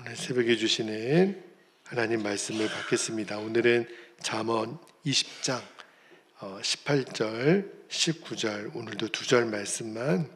오늘 새벽에 주시는 하나님 말씀을 받겠습니다. 오늘은 잠언 20장 18절, 19절 오늘도 2절 말씀만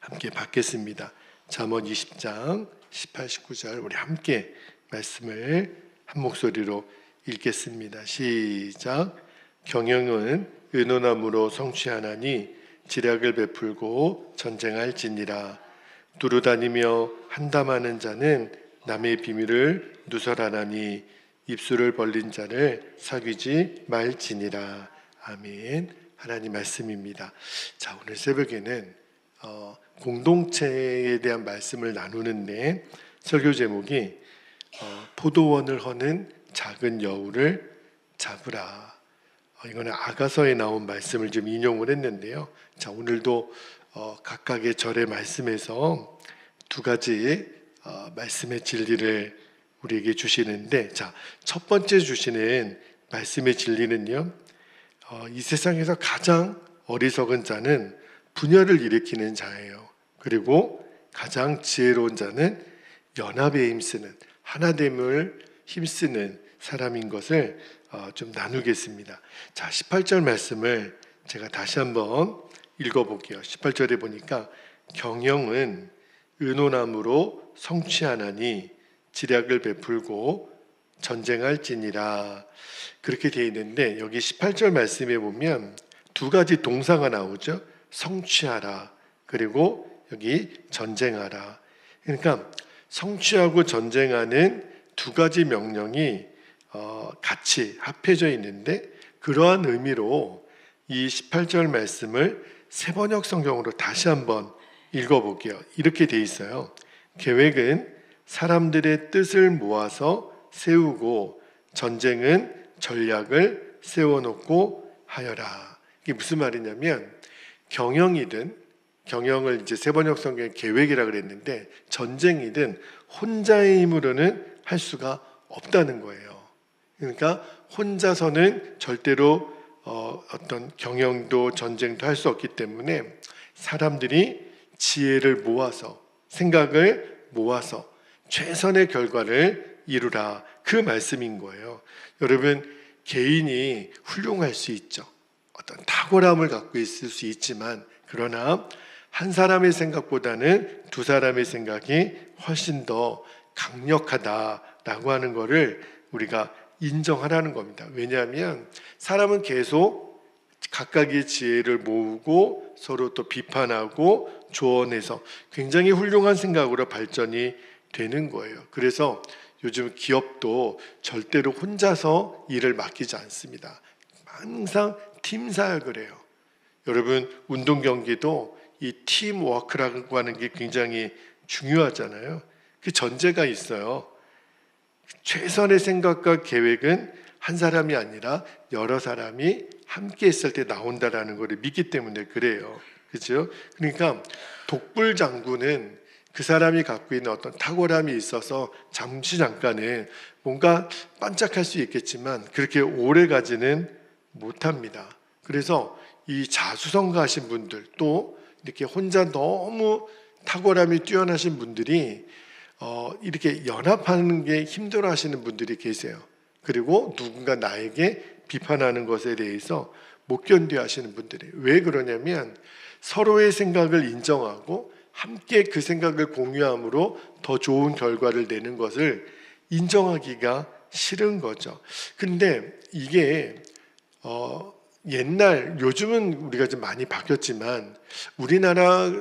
함께 받겠습니다. 잠언 20장 18, 19절 우리 함께 말씀을 한 목소리로 읽겠습니다. 시작. 경영은 의논함으로 성취하나니 지략을 베풀고 전쟁할지니라. 두루다니며 한담하는 자는 남의 비밀을 누설하나니 입술을 벌린 자를 사귀지 말지니라. 아멘. 하나님 말씀입니다. 자, 오늘 새벽에는 공동체에 대한 말씀을 나누는데 설교 제목이 포도원을 허는 작은 여우를 잡으라. 이거는 아가서에 나온 말씀을 좀 인용을 했는데요. 자, 오늘도 각각의 절의 말씀에서 두 가지 말씀의 진리를 우리에게 주시는데, 자, 첫 번째 주시는 말씀의 진리는요, 이 세상에서 가장 어리석은 자는 분열을 일으키는 자예요. 그리고 가장 지혜로운 자는 연합에 힘쓰는, 하나됨을 힘쓰는 사람인 것을 좀 나누겠습니다. 자, 18절 말씀을 제가 다시 한번 읽어볼게요. 18절에 보니까 경영은 의논함으로 성취하나니 지략을 베풀고 전쟁할지니라. 그렇게 되어 있는데 여기 18절 말씀에 보면 두 가지 동사가 나오죠. 성취하라, 그리고 여기 전쟁하라. 그러니까 성취하고 전쟁하는 두 가지 명령이 같이 합해져 있는데, 그러한 의미로 이 18절 말씀을 새번역 성경으로 다시 한번 읽어볼게요. 이렇게 돼 있어요. 계획은 사람들의 뜻을 모아서 세우고 전쟁은 전략을 세워놓고 하여라. 이게 무슨 말이냐면, 경영을 이제 새번역 성경의 계획이라 그랬는데, 전쟁이든 혼자의 힘으로는 할 수가 없다는 거예요. 그러니까 혼자서는 절대로 어떤 경영도 전쟁도 할 수 없기 때문에 사람들이 지혜를 모아서, 생각을 모아서 최선의 결과를 이루라, 그 말씀인 거예요. 여러분, 개인이 훌륭할 수 있죠. 어떤 탁월함을 갖고 있을 수 있지만, 그러나 한 사람의 생각보다는 두 사람의 생각이 훨씬 더 강력하다라고 하는 것을 우리가 인정하라는 겁니다. 왜냐하면 사람은 계속 각각의 지혜를 모으고 서로 또 비판하고 조언해서 굉장히 훌륭한 생각으로 발전이 되는 거예요. 그래서 요즘 기업도 절대로 혼자서 일을 맡기지 않습니다. 항상 팀 사역을 해요. 여러분, 운동 경기도 이 팀워크라고 하는 게 굉장히 중요하잖아요. 그 전제가 있어요. 최선의 생각과 계획은 한 사람이 아니라 여러 사람이 함께 있을 때 나온다라는 것을 믿기 때문에 그래요. 그렇죠? 그러니까 독불 장군은 그 사람이 갖고 있는 어떤 탁월함이 있어서 잠깐은 뭔가 반짝할 수 있겠지만 그렇게 오래 가지는 못합니다. 그래서 이 자수성가하신 분들, 또 이렇게 혼자 너무 탁월함이 뛰어나신 분들이 이렇게 연합하는 게 힘들어 하시는 분들이 계세요. 그리고 누군가 나에게 비판하는 것에 대해서 못 견뎌 하시는 분들이, 왜 그러냐면 서로의 생각을 인정하고 함께 그 생각을 공유함으로 더 좋은 결과를 내는 것을 인정하기가 싫은 거죠. 근데 이게 요즘은 우리가 좀 많이 바뀌었지만 우리나라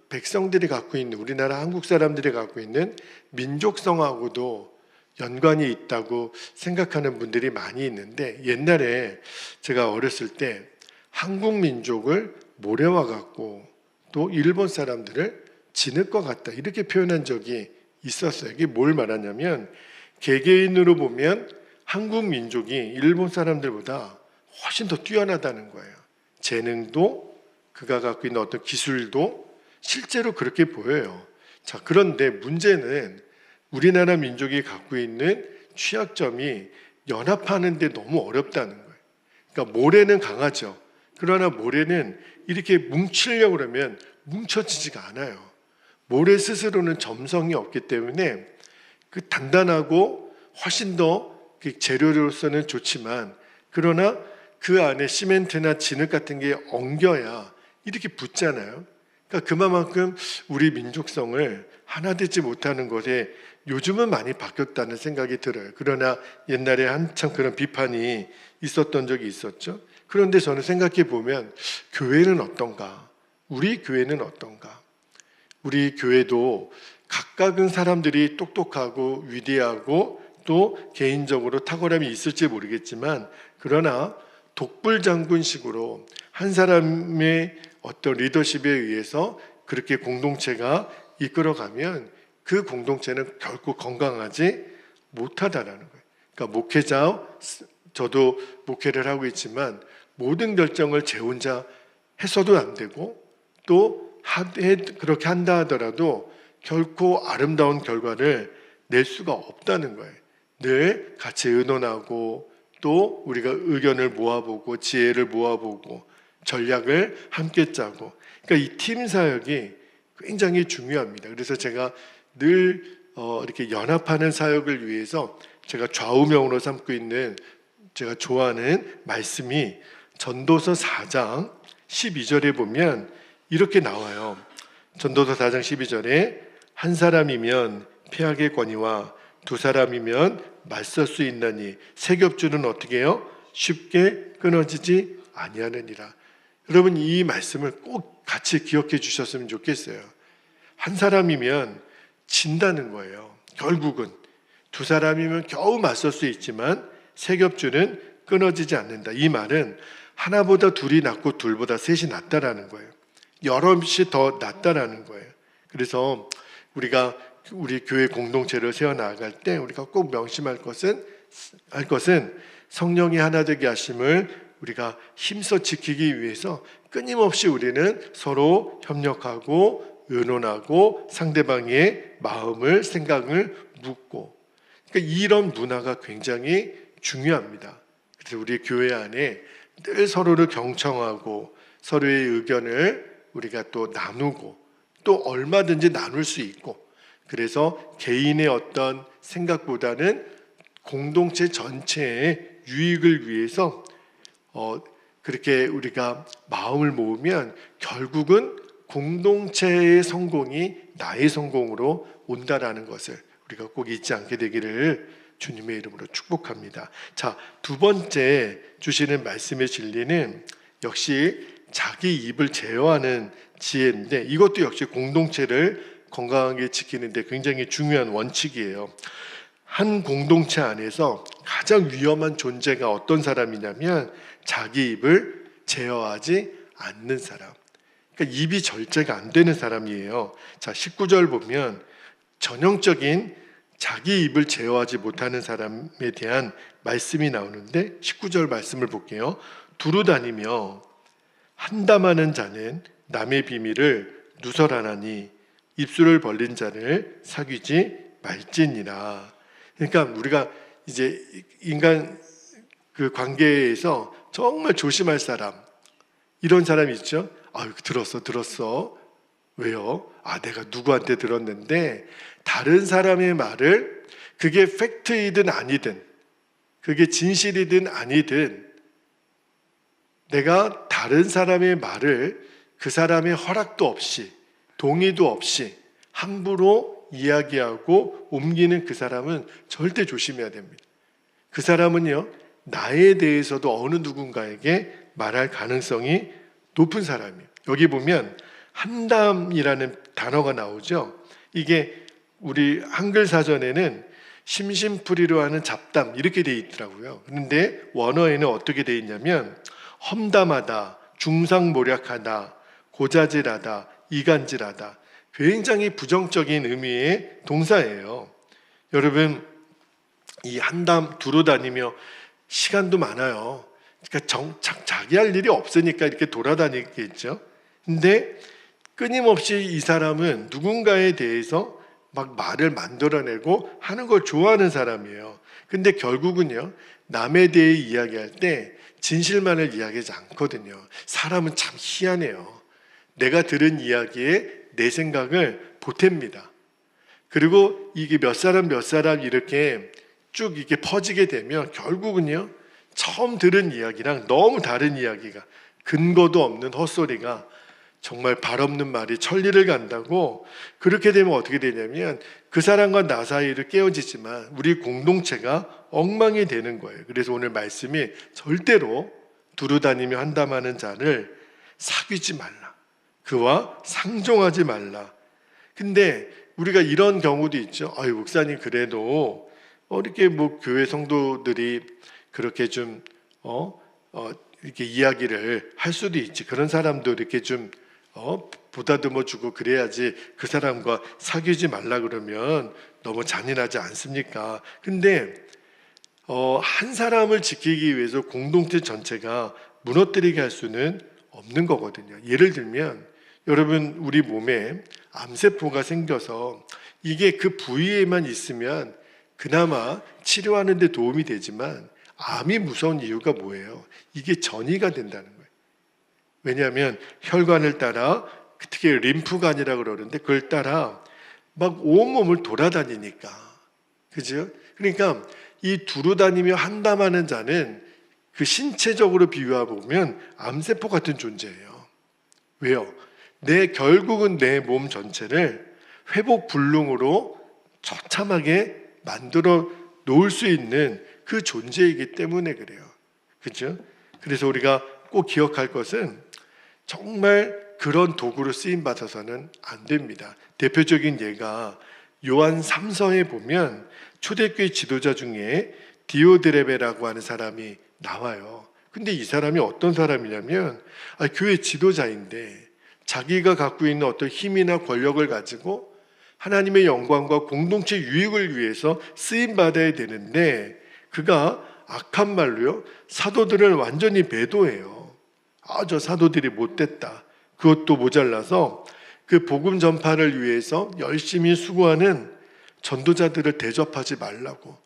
백성들이 갖고 있는, 우리나라 한국 사람들이 갖고 있는 민족성하고도 연관이 있다고 생각하는 분들이 많이 있는데, 옛날에 제가 어렸을 때 한국 민족을 모래와 같고 또 일본 사람들을 진흙과 같다, 이렇게 표현한 적이 있었어요. 이게 뭘 말하냐면, 개개인으로 보면 한국 민족이 일본 사람들보다 훨씬 더 뛰어나다는 거예요. 재능도, 그가 갖고 있는 어떤 기술도 실제로 그렇게 보여요. 자, 그런데 문제는 우리나라 민족이 갖고 있는 취약점이 연합하는 데 너무 어렵다는 거예요. 그러니까 모래는 강하죠. 그러나 모래는 이렇게 뭉치려고 그러면 뭉쳐지지가 않아요. 모래 스스로는 점성이 없기 때문에 그 단단하고 훨씬 더 재료로서는 좋지만, 그러나 그 안에 시멘트나 진흙 같은 게 엉겨야 이렇게 붙잖아요. 그러니까 그만큼 우리 민족성을 하나 되지 못하는 것에 요즘은 많이 바뀌었다는 생각이 들어요. 그러나 옛날에 한참 그런 비판이 있었던 적이 있었죠. 그런데 저는 생각해 보면 교회는 어떤가? 우리 교회는 어떤가? 우리 교회도 각각은 사람들이 똑똑하고 위대하고 또 개인적으로 탁월함이 있을지 모르겠지만, 그러나 독불장군식으로 한 사람의 어떤 리더십에 의해서 그렇게 공동체가 이끌어가면 그 공동체는 결코 건강하지 못하다라는 거예요. 그러니까 목회자, 저도 목회를 하고 있지만 모든 결정을 제 혼자 했어도 안 되고, 또 그렇게 한다 하더라도 결코 아름다운 결과를 낼 수가 없다는 거예요. 늘 같이 의논하고 또 우리가 의견을 모아보고 지혜를 모아보고 전략을 함께 짜고, 그러니까 이 팀 사역이 굉장히 중요합니다. 그래서 제가 늘 이렇게 연합하는 사역을 위해서 제가 좌우명으로 삼고 있는, 제가 좋아하는 말씀이 전도서 4장 12절에 보면 이렇게 나와요. 전도서 4장 12절에 한 사람이면 패악의 권위와 두 사람이면 맞설 수 있나니 세 겹줄은 어떻게 해요? 쉽게 끊어지지 아니하느니라. 여러분, 이 말씀을 꼭 같이 기억해 주셨으면 좋겠어요. 한 사람이면 진다는 거예요. 결국은 두 사람이면 겨우 맞설 수 있지만 세 겹줄은 끊어지지 않는다. 이 말은 하나보다 둘이 낫고 둘보다 셋이 낫다라는 거예요. 여럿이 더 낫다라는 거예요. 그래서 우리가 우리 교회 공동체를 세워나갈 때 우리가 꼭 명심할 것은 성령이 하나 되게 하심을 우리가 힘써 지키기 위해서 끊임없이 우리는 서로 협력하고 의논하고 상대방의 마음을, 생각을 묻고, 그러니까 이런 문화가 굉장히 중요합니다. 그래서 우리 교회 안에 늘 서로를 경청하고 서로의 의견을 우리가 또 나누고 또 얼마든지 나눌 수 있고, 그래서 개인의 어떤 생각보다는 공동체 전체의 유익을 위해서 그렇게 우리가 마음을 모으면 결국은 공동체의 성공이 나의 성공으로 온다라는 것을 우리가 꼭 잊지 않게 되기를 주님의 이름으로 축복합니다. 자, 두 번째 주시는 말씀의 진리는 역시 자기 입을 제어하는 지혜인데, 이것도 역시 공동체를 건강하게 지키는데 굉장히 중요한 원칙이에요. 한 공동체 안에서 가장 위험한 존재가 어떤 사람이냐면 자기 입을 제어하지 않는 사람, 그러니까 입이 절제가 안 되는 사람이에요. 자, 19절 보면 전형적인 자기 입을 제어하지 못하는 사람에 대한 말씀이 나오는데, 19절 말씀을 볼게요. 두루 다니며 한담하는 자는 남의 비밀을 누설하나니 입술을 벌린 자를 사귀지 말지니라. 그러니까 우리가 이제 인간 그 관계에서 정말 조심할 사람, 이런 사람이 있죠. 들었어. 왜요? 내가 누구한테 들었는데, 다른 사람의 말을, 그게 팩트이든 아니든, 그게 진실이든 아니든, 내가 다른 사람의 말을 그 사람의 허락도 없이, 동의도 없이 함부로 이야기하고 옮기는 그 사람은 절대 조심해야 됩니다. 그 사람은요, 나에 대해서도 어느 누군가에게 말할 가능성이 높은 사람이에요. 여기 보면 한담이라는 단어가 나오죠. 이게 우리 한글 사전에는 심심풀이로 하는 잡담 이렇게 돼 있더라고요. 그런데 원어에는 어떻게 돼 있냐면 험담하다, 중상모략하다, 고자질하다, 이간질하다, 굉장히 부정적인 의미의 동사예요. 여러분, 이 한담 두루 다니며 시간도 많아요. 그러니까 자기 할 일이 없으니까 이렇게 돌아다니겠죠. 근데 끊임없이 이 사람은 누군가에 대해서 막 말을 만들어내고 하는 걸 좋아하는 사람이에요. 근데 결국은요, 남에 대해 이야기할 때 진실만을 이야기하지 않거든요. 사람은 참 희한해요. 내가 들은 이야기에 내 생각을 보탭니다. 그리고 이게 몇 사람 이렇게 쭉 이렇게 퍼지게 되면 결국은요, 처음 들은 이야기랑 너무 다른 이야기가, 근거도 없는 헛소리가, 정말 발 없는 말이 천리를 간다고. 그렇게 되면 어떻게 되냐면 그 사람과 나 사이를 깨어지지만 우리 공동체가 엉망이 되는 거예요. 그래서 오늘 말씀이 절대로 두루다니며 한담하는 자를 사귀지 말라, 그와 상종하지 말라. 근데 우리가 이런 경우도 있죠. 아유, 목사님 그래도 이렇게 뭐 교회 성도들이 그렇게 좀 이렇게 이야기를 할 수도 있지. 그런 사람도 이렇게 좀 보다듬어 주고 그래야지 그 사람과 사귀지 말라 그러면 너무 잔인하지 않습니까? 근데 한 사람을 지키기 위해서 공동체 전체가 무너뜨리게 할 수는 없는 거거든요. 예를 들면 여러분, 우리 몸에 암세포가 생겨서 이게 그 부위에만 있으면 그나마 치료하는 데 도움이 되지만 암이 무서운 이유가 뭐예요? 이게 전이가 된다는 거예요. 왜냐하면 혈관을 따라, 특히 림프관이라고 그러는데 그걸 따라 막 온몸을 돌아다니니까. 그죠? 그러니까 이 두루다니며 한담하는 자는 그 신체적으로 비유해보면 암세포 같은 존재예요. 왜요? 결국은 내 몸 전체를 회복 불능으로 처참하게 만들어 놓을 수 있는 그 존재이기 때문에 그래요. 그죠? 그래서 우리가 꼭 기억할 것은 정말 그런 도구로 쓰임 받아서는 안 됩니다. 대표적인 예가 요한 3서에 보면 초대교회 지도자 중에 디오드레베라고 하는 사람이 나와요. 근데 이 사람이 어떤 사람이냐면 교회 지도자인데 자기가 갖고 있는 어떤 힘이나 권력을 가지고 하나님의 영광과 공동체 유익을 위해서 쓰임 받아야 되는데 그가 악한 말로요, 사도들을 완전히 배도해요. 저 사도들이 못됐다. 그것도 모자라서 그 복음 전파를 위해서 열심히 수고하는 전도자들을 대접하지 말라고.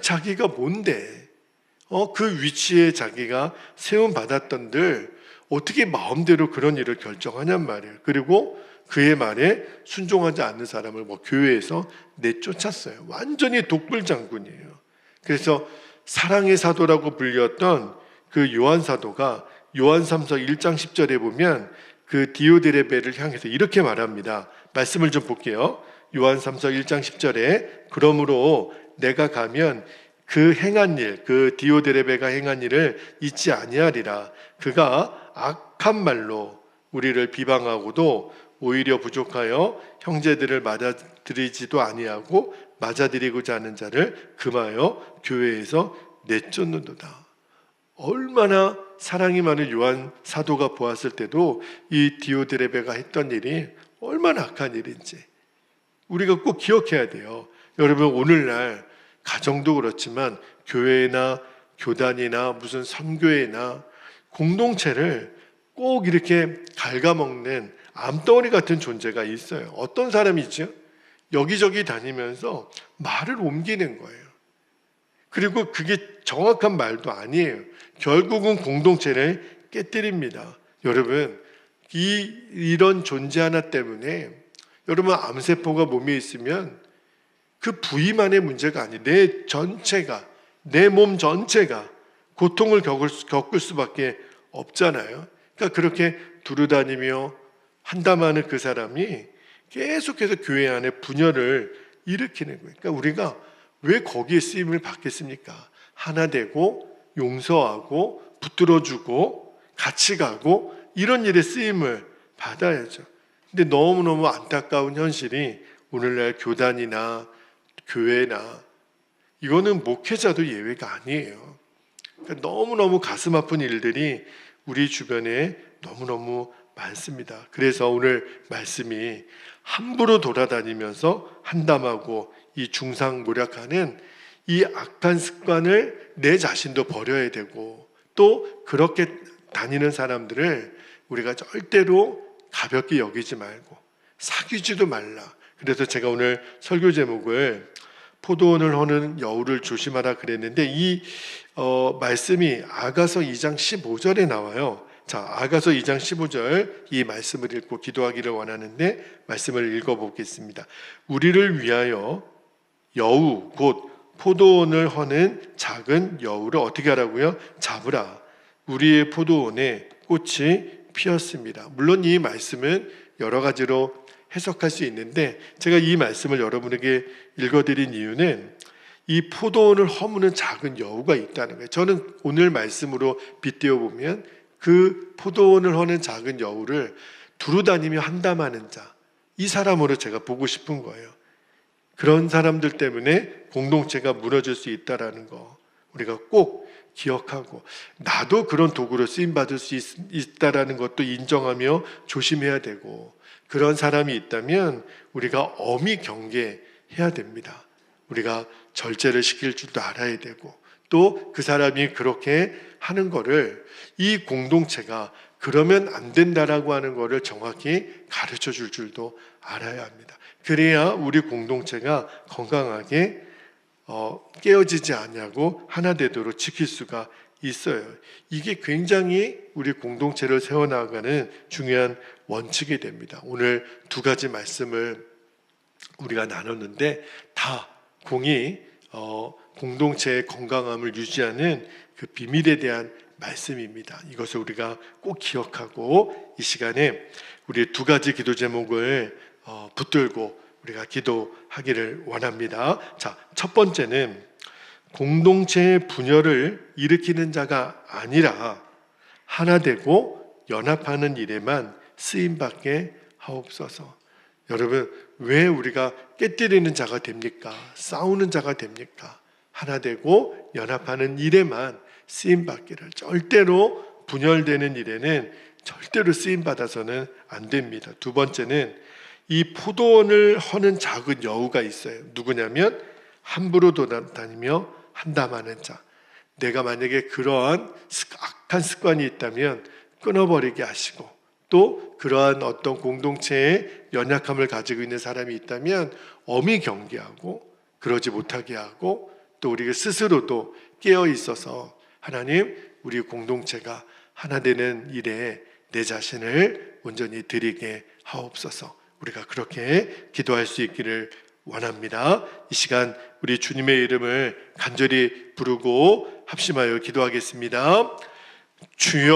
자기가 뭔데? 그 위치에 자기가 세움 받았던들 어떻게 마음대로 그런 일을 결정하냔 말이에요. 그리고 그의 말에 순종하지 않는 사람을 교회에서 내쫓았어요. 완전히 독불장군이에요. 그래서 사랑의 사도라고 불렸던 그 요한 사도가 요한 3서 1장 10절에 보면 그 디오드레베를 향해서 이렇게 말합니다. 말씀을 좀 볼게요. 요한 3서 1장 10절에 그러므로 내가 가면 그 행한 일, 그 디오드레베가 행한 일을 잊지 아니하리라. 그가 악한 말로 우리를 비방하고도 오히려 부족하여 형제들을 맞아들이지도 아니하고 맞아들이고자 하는 자를 금하여 교회에서 내쫓는도다. 얼마나 사랑이 많은 요한 사도가 보았을 때도 이 디오드레베가 했던 일이 얼마나 악한 일인지 우리가 꼭 기억해야 돼요. 여러분, 오늘날 가정도 그렇지만 교회나 교단이나 무슨 선교회나 공동체를 꼭 이렇게 갉아먹는 암덩어리 같은 존재가 있어요. 어떤 사람이죠? 여기저기 다니면서 말을 옮기는 거예요. 그리고 그게 정확한 말도 아니에요. 결국은 공동체를 깨뜨립니다. 여러분, 이런 존재 하나 때문에 여러분 암세포가 몸에 있으면 그 부위만의 문제가 아니에요. 내 몸 전체가 고통을 겪을 수밖에 없잖아요. 그러니까 그렇게 두루다니며 한담하는 그 사람이 계속해서 교회 안에 분열을 일으키는 거예요. 그러니까 우리가 왜 거기에 쓰임을 받겠습니까? 하나 되고 용서하고 붙들어주고 같이 가고 이런 일에 쓰임을 받아야죠. 근데 너무너무 안타까운 현실이 오늘날 교단이나 교회나 이거는 목회자도 예외가 아니에요. 그러니까 너무너무 가슴 아픈 일들이 우리 주변에 너무너무 많습니다. 그래서 오늘 말씀이 함부로 돌아다니면서 한담하고 이 중상모략하는 이 악한 습관을 내 자신도 버려야 되고 또 그렇게 다니는 사람들을 우리가 절대로 가볍게 여기지 말고 사귀지도 말라. 그래서 제가 오늘 설교 제목을 포도원을 허는 여우를 조심하라 그랬는데 이 말씀이 아가서 2장 15절에 나와요. 자, 아가서 2장 15절 이 말씀을 읽고 기도하기를 원하는데 말씀을 읽어보겠습니다. 우리를 위하여 여우 곧 포도원을 허는 작은 여우를 어떻게 하라고요? 잡으라. 우리의 포도원에 꽃이 피었습니다. 물론 이 말씀은 여러 가지로 해석할 수 있는데 제가 이 말씀을 여러분에게 읽어드린 이유는 이 포도원을 허무는 작은 여우가 있다는 거예요. 저는 오늘 말씀으로 빗대어 보면 그 포도원을 허는 작은 여우를 두루다니며 한담하는 자, 이 사람으로 제가 보고 싶은 거예요. 그런 사람들 때문에 공동체가 무너질 수 있다는 거 우리가 꼭 기억하고, 나도 그런 도구로 쓰임받을 수 있다는 것도 인정하며 조심해야 되고, 그런 사람이 있다면 우리가 엄히 경계해야 됩니다. 우리가 절제를 시킬 줄도 알아야 되고, 또 그 사람이 그렇게 하는 거를 이 공동체가 그러면 안 된다라고 하는 거를 정확히 가르쳐 줄 줄도 알아야 합니다. 그래야 우리 공동체가 건강하게 깨어지지 않냐고 하나 되도록 지킬 수가 있어요. 이게 굉장히 우리 공동체를 세워나가는 중요한 원칙이 됩니다. 오늘 두 가지 말씀을 우리가 나눴는데 다 공이 공동체의 건강함을 유지하는 그 비밀에 대한 말씀입니다. 이것을 우리가 꼭 기억하고 이 시간에 우리 두 가지 기도 제목을 붙들고 우리가 기도하기를 원합니다. 자, 첫 번째는 공동체의 분열을 일으키는 자가 아니라 하나 되고 연합하는 일에만 쓰임받게 하옵소서. 여러분, 왜 우리가 깨뜨리는 자가 됩니까? 싸우는 자가 됩니까? 하나 되고 연합하는 일에만 쓰임받기를, 절대로 분열되는 일에는 절대로 쓰임받아서는 안 됩니다. 두 번째는 이 포도원을 허는 작은 여우가 있어요. 누구냐면 함부로 돌아다니며 한담하는 자. 내가 만약에 그러한 악한 습관이 있다면 끊어버리게 하시고, 또 그러한 어떤 공동체의 연약함을 가지고 있는 사람이 있다면 엄히 경계하고 그러지 못하게 하고, 또 우리가 스스로도 깨어 있어서 하나님, 우리 공동체가 하나 되는 일에 내 자신을 온전히 드리게 하옵소서. 우리가 그렇게 기도할 수 있기를 원합니다. 이 시간 우리 주님의 이름을 간절히 부르고 합심하여 기도하겠습니다. 주여,